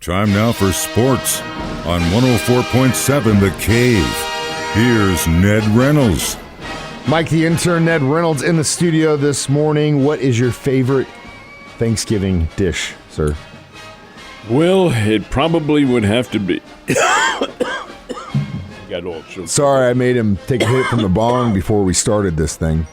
Time now for sports on 104.7 The Cave. Here's Ned Reynolds. Mike, the intern, Ned Reynolds, in the studio this morning. What is your favorite Thanksgiving dish, sir? Well, it probably would have to be. Got all choked. Sorry, I made him take a hit from the bong before we started this thing.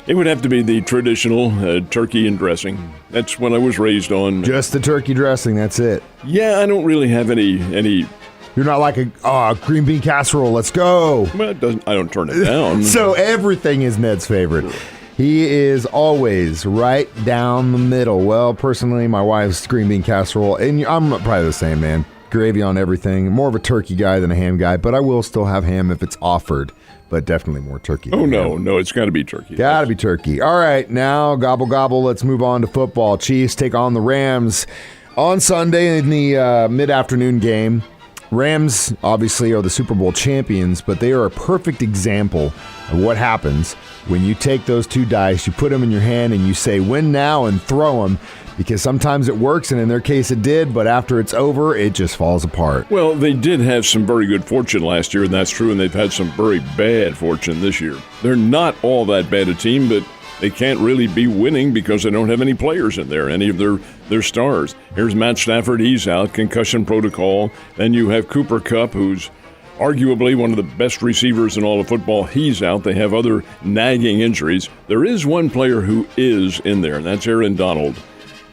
It would have to be the traditional turkey and dressing. That's what I was raised on. Just the turkey dressing, that's it. Yeah, I don't really have any. You're not like a green bean casserole, let's go. Well, it doesn't. I don't turn it down. So everything is Ned's favorite. He is always right down the middle. Well, personally, my wife's green bean casserole, and I'm probably the same, man. Gravy on everything. More of a turkey guy than a ham guy, but I will still have ham if it's offered. But definitely more turkey. Oh, no, it's got to be turkey. Got to be turkey. All right, now, gobble, gobble, let's move on to football. Chiefs take on the Rams on Sunday in the mid-afternoon game. Rams, obviously, are the Super Bowl champions, but they are a perfect example of what happens when you take those two dice, you put them in your hand, and you say, win now, and throw them, because sometimes it works, and in their case it did, but after it's over, it just falls apart. Well, they did have some very good fortune last year, and that's true, and they've had some very bad fortune this year. They're not all that bad a team, but they can't really be winning because they don't have any players in there, any of their stars. Here's Matt Stafford, he's out, concussion protocol. Then you have Cooper Kupp, who's arguably one of the best receivers in all of football. He's out. They have other nagging injuries. There is one player who is in there, and that's Aaron Donald.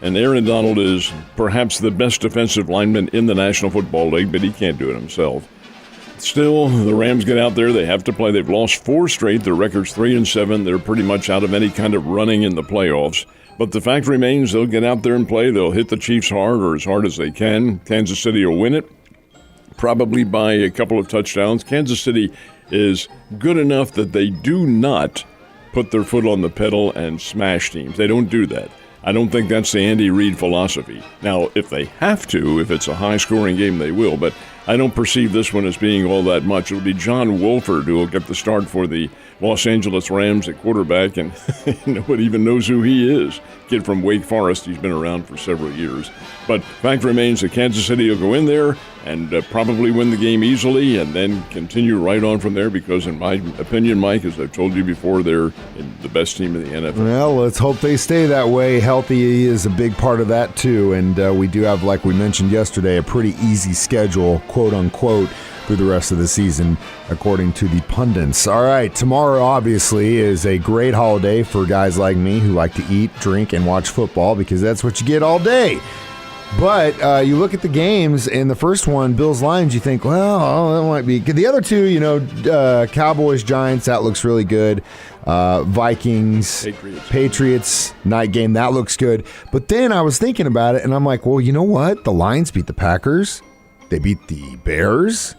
And Aaron Donald is perhaps the best defensive lineman in the National Football League, but he can't do it himself. Still, the Rams get out there. They have to play. They've lost 4 straight. Their record's 3-7. They're pretty much out of any kind of running in the playoffs. But the fact remains they'll get out there and play. They'll hit the Chiefs hard or as hard as they can. Kansas City will win it, probably by a couple of touchdowns. Kansas City is good enough that they do not put their foot on the pedal and smash teams. They don't do that. I don't think that's the Andy Reid philosophy. Now, if they have to, if it's a high-scoring game, they will. But I don't perceive this one as being all that much. It'll be John Wolford who will get the start for the Los Angeles Rams at quarterback, and nobody even knows who he is. Kid from Wake Forest. He's been around for several years. But fact remains that Kansas City will go in there and probably win the game easily and then continue right on from there because, in my opinion, Mike, as I've told you before, they're the best team in the NFL. Well, let's hope they stay that way. Healthy is a big part of that, too. And we do have, like we mentioned yesterday, a pretty easy schedule, quote-unquote, through the rest of the season, according to the pundits. All right, tomorrow, obviously, is a great holiday for guys like me who like to eat, drink, and watch football because that's what you get all day. But you look at the games, and the first one, Bills-Lions, you think, well, that might be good. The other two, Cowboys, Giants, that looks really good. Vikings, Patriots, night game, that looks good. But then I was thinking about it, and I'm like, well, you know what? The Lions beat the Packers. They beat the Bears.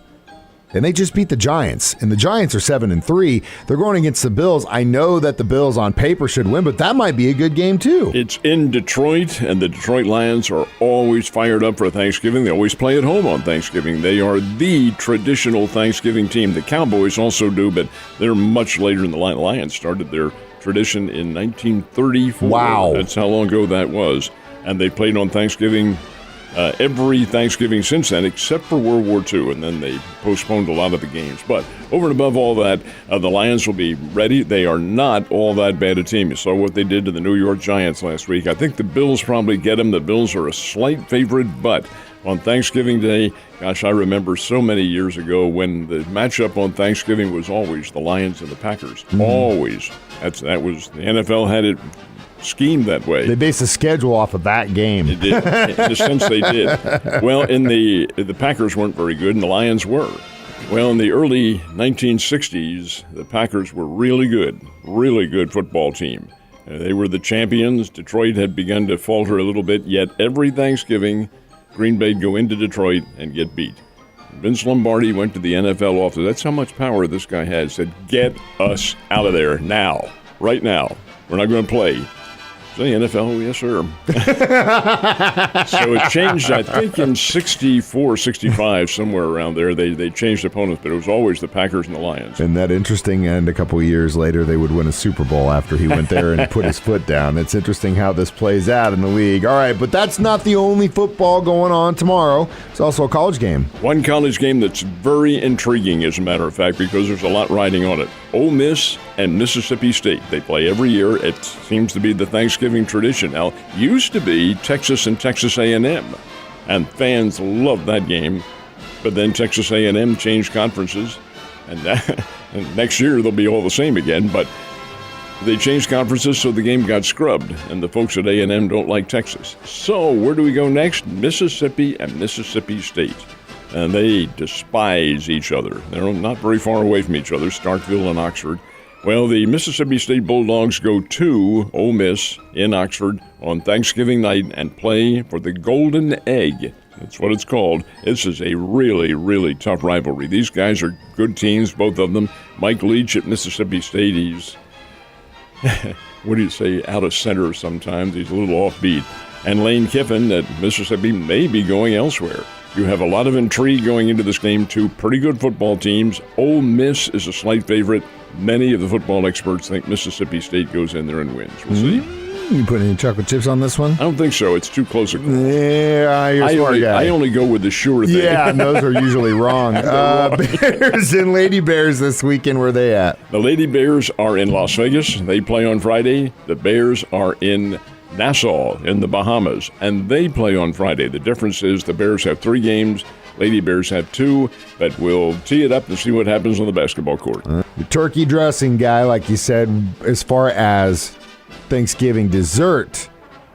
And they just beat the Giants. And the Giants are 7-3. They're going against the Bills. I know that the Bills on paper should win, but that might be a good game too. It's in Detroit, and the Detroit Lions are always fired up for Thanksgiving. They always play at home on Thanksgiving. They are the traditional Thanksgiving team. The Cowboys also do, but they're much later in the line. The Lions started their tradition in 1934. Wow. That's how long ago that was. And they played on Thanksgiving every Thanksgiving since then, except for World War II, and then they postponed a lot of the games. But over and above all that, the Lions will be ready. They are not all that bad a team. You saw what they did to the New York Giants last week. I think the Bills probably get them. The Bills are a slight favorite, but on Thanksgiving Day, gosh, I remember so many years ago when the matchup on Thanksgiving was always the Lions and the Packers. Always. That was the NFL had it schemed that way. They based the schedule off of that game. They did. In a sense, they did. Well, the Packers weren't very good, and the Lions were. Well, in the early 1960s, the Packers were really good football team. They were the champions. Detroit had begun to falter a little bit, yet every Thanksgiving, Green Bay'd go into Detroit and get beat. Vince Lombardi went to the NFL office. That's how much power this guy had. Said, get us out of there now, right now. We're not going to play. Say NFL, yes, sir. So it changed, I think, in 64, 65, somewhere around there. They changed opponents, but it was always the Packers and the Lions. And that interesting, and a couple of years later, they would win a Super Bowl after he went there and put his foot down. It's interesting how this plays out in the league. All right, but that's not the only football going on tomorrow. It's also a college game. One college game that's very intriguing, as a matter of fact, because there's a lot riding on it. Ole Miss and Mississippi State. They play every year. It seems to be the Thanksgiving tradition. Now, used to be Texas and Texas A&M, and fans loved that game. But then Texas A&M changed conferences, and next year they'll be all the same again. But they changed conferences, so the game got scrubbed, and the folks at A&M don't like Texas. So where do we go next? Mississippi and Mississippi State. And they despise each other. They're not very far away from each other, Starkville and Oxford. Well, the Mississippi State Bulldogs go to Ole Miss in Oxford on Thanksgiving night and play for the Golden Egg. That's what it's called. This is a really, really tough rivalry. These guys are good teams, both of them. Mike Leach at Mississippi State, he's, what do you say, out of center sometimes. He's a little offbeat. And Lane Kiffin at Mississippi may be going elsewhere. You have a lot of intrigue going into this game. Two pretty good football teams. Ole Miss is a slight favorite. Many of the football experts think Mississippi State goes in there and wins. We'll see. You put any chocolate chips on this one? I don't think so. It's too close a call. Yeah, you're a smart guy. I only go with the sure thing. Yeah, and those are usually wrong. Bears and Lady Bears this weekend, where are they at? The Lady Bears are in Las Vegas. They play on Friday. The Bears are in Nassau in the Bahamas, and they play on Friday. The difference is the Bears have 3 games, Lady Bears have 2, but we'll tee it up and see what happens on the basketball court. The turkey dressing guy, like you said, as far as Thanksgiving dessert,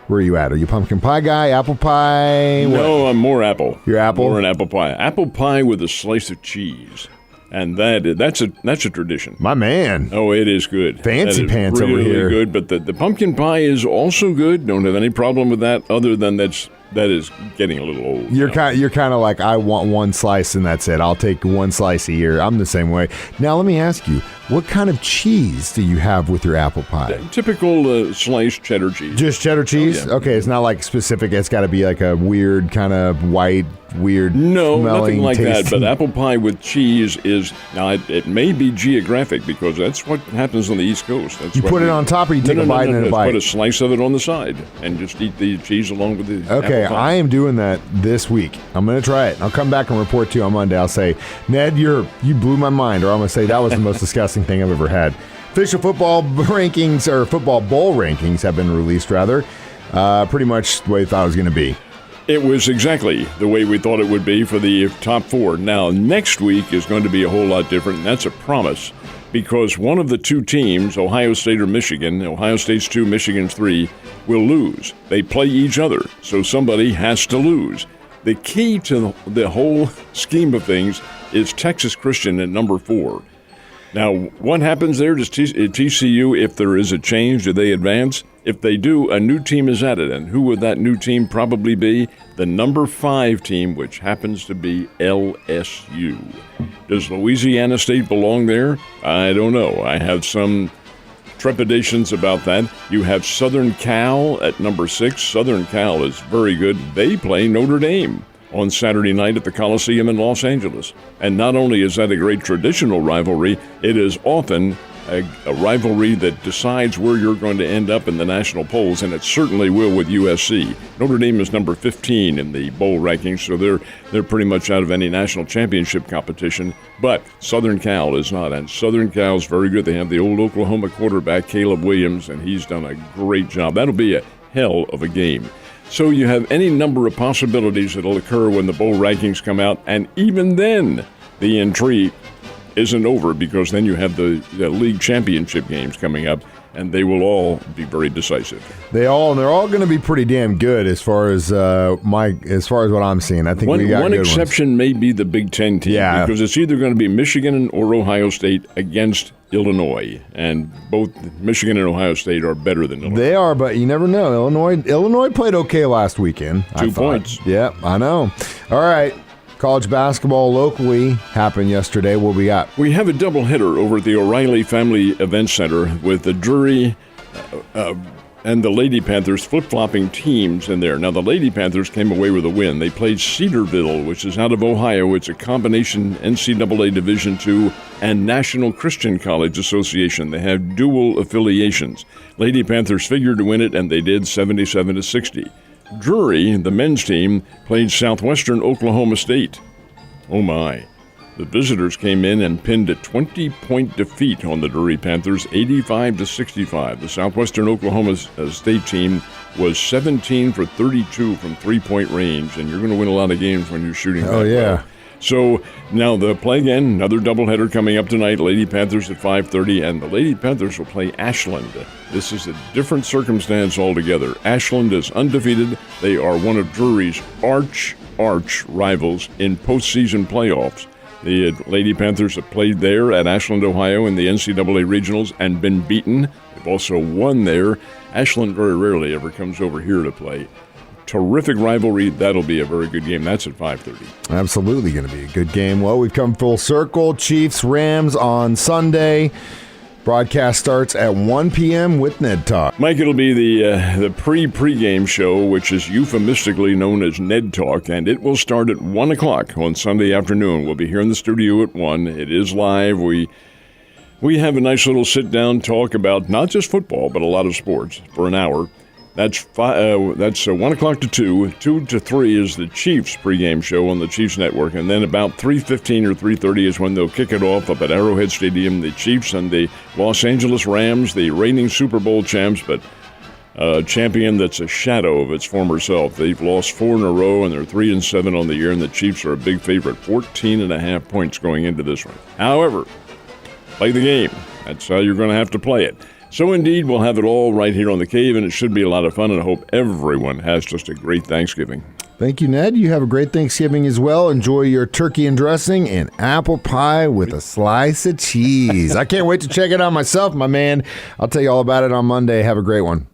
where are you at? Are you pumpkin pie guy, apple pie? No, I'm more apple. You're apple? More an apple pie. Apple pie with a slice of cheese. And that's a tradition. My man. Oh, it is good. Fancy pants really, over here. Really good, but the pumpkin pie is also good. Don't have any problem with that, other than that is getting a little old. You're kind of like, I want one slice and that's it. I'll take one slice a year. I'm the same way. Now let me ask you, what kind of cheese do you have with your apple pie? Typical sliced cheddar cheese. Just cheddar cheese? Oh, yeah. Okay, it's not like specific. It's got to be like a weird kind of white, weird. No, nothing like tasting. that. But apple pie with cheese is now. It may be geographic because that's what happens on the East Coast. That's you put it on top, or you take a bite and a bite. Put a slice of it on the side and just eat the cheese along with the. Okay, apple pie. I am doing that this week. I'm going to try it. I'll come back and report to you on Monday. I'll say, Ned, you blew my mind, or I'm going to say that was the most disgusting thing I've ever had. Official football rankings, or football bowl rankings, have been released, rather. Pretty much the way I thought it was going to be. It was exactly the way we thought it would be for the top 4. Now, next week is going to be a whole lot different, and that's a promise, because one of the 2 teams, Ohio State or Michigan, Ohio State's 2, Michigan's 3, will lose. They play each other, so somebody has to lose. The key to the whole scheme of things is Texas Christian at number 4. Now, what happens there? Does TCU, if there is a change, do they advance? If they do, a new team is added. And who would that new team probably be? The number 5 team, which happens to be LSU. Does Louisiana State belong there? I don't know. I have some trepidations about that. You have Southern Cal at number 6. Southern Cal is very good. They play Notre Dame on Saturday night at the Coliseum in Los Angeles. And not only is that a great traditional rivalry, it is often a rivalry that decides where you're going to end up in the national polls, and it certainly will with USC. Notre Dame is number 15 in the bowl rankings, so they're pretty much out of any national championship competition. But Southern Cal is not, and Southern Cal is very good. They have the old Oklahoma quarterback, Caleb Williams, and he's done a great job. That'll be a hell of a game. So you have any number of possibilities that will occur when the bowl rankings come out, and even then, the intrigue isn't over, because then you have the league championship games coming up, and they will all be very decisive. They're all going to be pretty damn good as far as what I'm seeing. I think we got one good exception ones. May be the Big Ten team, because it's either going to be Michigan or Ohio State against Illinois, and both Michigan and Ohio State are better than Illinois. They are, but you never know. Illinois played okay last weekend. 2 points. Yeah, I know. All right. College basketball locally happened yesterday. What we got? We have a doubleheader over at the O'Reilly Family Event Center with the Drury and the Lady Panthers flip-flopping teams in there. Now, the Lady Panthers came away with a win. They played Cedarville, which is out of Ohio. It's a combination NCAA Division II and National Christian College Association. They have dual affiliations. Lady Panthers figured to win it, and they did 77-60. Drury, the men's team, played Southwestern Oklahoma State. Oh, my. The visitors came in and pinned a 20-point defeat on the Drury Panthers, 85-65. The Southwestern Oklahoma State team was 17 for 32 from three-point range, and you're going to win a lot of games when you're shooting that well. So now the play again, another doubleheader coming up tonight. Lady Panthers at 5:30, and the Lady Panthers will play Ashland. This is a different circumstance altogether. Ashland is undefeated. They are one of Drury's arch rivals in postseason playoffs. The Lady Panthers have played there at Ashland, Ohio in the NCAA Regionals and been beaten. They've also won there. Ashland very rarely ever comes over here to play. Terrific rivalry. That'll be a very good game. That's at 5:30. Absolutely going to be a good game. Well, we've come full circle. Chiefs, Rams on Sunday. Broadcast starts at 1 p.m. with Ned Talk. Mike, it'll be the pre-game show, which is euphemistically known as Ned Talk, and it will start at 1 o'clock on Sunday afternoon. We'll be here in the studio at 1. It is live. We have a nice little sit-down talk about not just football, but a lot of sports for an hour. That's 1 o'clock to 2. 2 to 3 is the Chiefs pregame show on the Chiefs Network. And then about 3:15 or 3:30 is when they'll kick it off up at Arrowhead Stadium. The Chiefs and the Los Angeles Rams, the reigning Super Bowl champs, but a champion that's a shadow of its former self. They've lost 4 in a row, and they're 3-7 on the year, and the Chiefs are a big favorite. 14.5 points going into this one. However, play the game. That's how you're going to have to play it. So, indeed, we'll have it all right here on The Cave, and it should be a lot of fun, and I hope everyone has just a great Thanksgiving. Thank you, Ned. You have a great Thanksgiving as well. Enjoy your turkey and dressing and apple pie with a slice of cheese. I can't wait to check it out myself, my man. I'll tell you all about it on Monday. Have a great one.